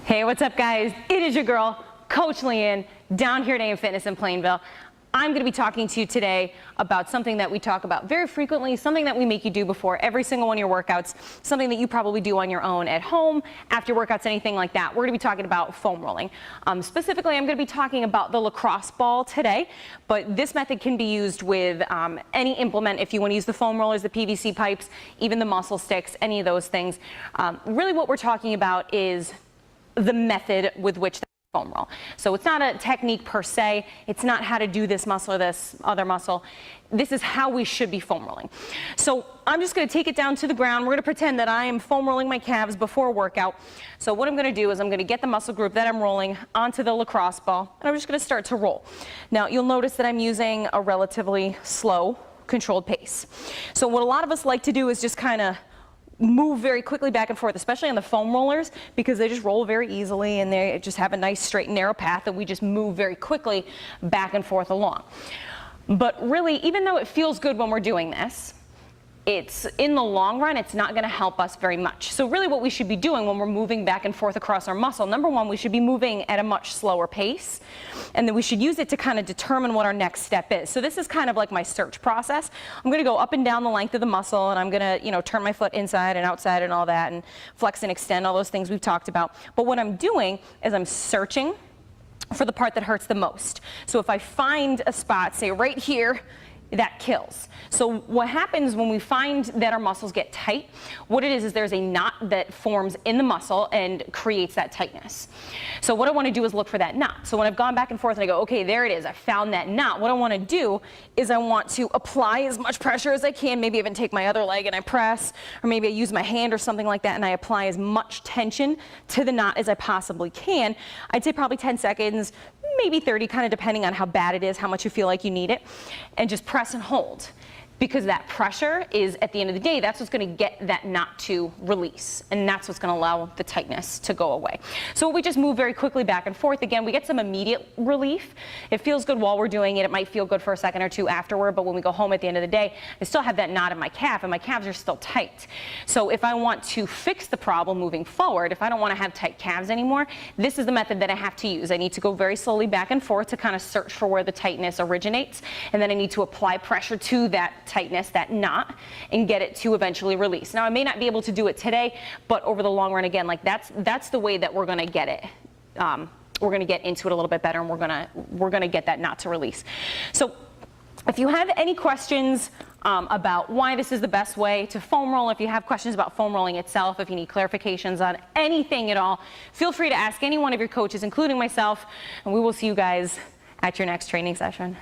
Hey, what's up guys? It is your girl, Coach LeighAnn, down here at LeighAnn Fitness in Plainville. I'm going to be talking to you today about something that we talk about very frequently, something that we make you do before every single one of your workouts, something that you probably do on your own at home, after workouts, anything like that. We're going to be talking about foam rolling. Specifically, I'm going to be talking about the lacrosse ball today, but this method can be used with any implement if you want to use the foam rollers, the PVC pipes, even the muscle sticks, any of those things. Really what we're talking about is the method with which foam roll. So it's not a technique per se. It's not how to do this muscle or this other muscle. This is how we should be foam rolling. So I'm just going to take it down to the ground. We're going to pretend that I am foam rolling my calves before a workout. So what I'm going to do is I'm going to get the muscle group that I'm rolling onto the lacrosse ball, and I'm just going to start to roll. Now you'll notice that I'm using a relatively slow, controlled pace. So what a lot of us like to do is just kind of move very quickly back and forth, especially on the foam rollers, because they just roll very easily and they just have a nice straight and narrow path that we just move very quickly back and forth along. But really, even though it feels good when we're doing this, it's in the long run, it's not going to help us very much. So really what we should be doing when we're moving back and forth across our muscle, number one, we should be moving at a much slower pace, and then we should use it to kind of determine what our next step is. So this is kind of like my search process. I'm going to go up and down the length of the muscle, and I'm going to, turn my foot inside and outside and all that, and flex and extend, all those things we've talked about. But what I'm doing is I'm searching for the part that hurts the most. So if I find a spot, say right here, that kills. So what happens when we find that our muscles get tight, what it is there's a knot that forms in the muscle and creates that tightness. So what I want to do is look for that knot. So when I've gone back and forth and I go, okay, there it is, I found that knot, what I want to do is I want to apply as much pressure as I can, maybe even take my other leg and I press, or maybe I use my hand or something like that and I apply as much tension to the knot as I possibly can. I'd say probably 10 seconds, maybe 30, kind of depending on how bad it is, how much you feel like you need it, and just press and hold. Because that pressure is, at the end of the day, that's what's going to get that knot to release, and that's what's going to allow the tightness to go away. So we just move very quickly back and forth. Again, we get some immediate relief. It feels good while we're doing it. It might feel good for a second or two afterward, but when we go home at the end of the day, I still have that knot in my calf, and my calves are still tight. So if I want to fix the problem moving forward, if I don't want to have tight calves anymore, this is the method that I have to use. I need to go very slowly back and forth to kind of search for where the tightness originates, and then I need to apply pressure to that tightness, that knot, and get it to eventually release. Now I may not be able to do it today, but over the long run, again, like that's the way that we're going to get it. We're going to get into it a little bit better, and we're going to get that knot to release. So if you have any questions about why this is the best way to foam roll, if you have questions about foam rolling itself, if you need clarifications on anything at all, feel free to ask any one of your coaches, including myself, and we will see you guys at your next training session.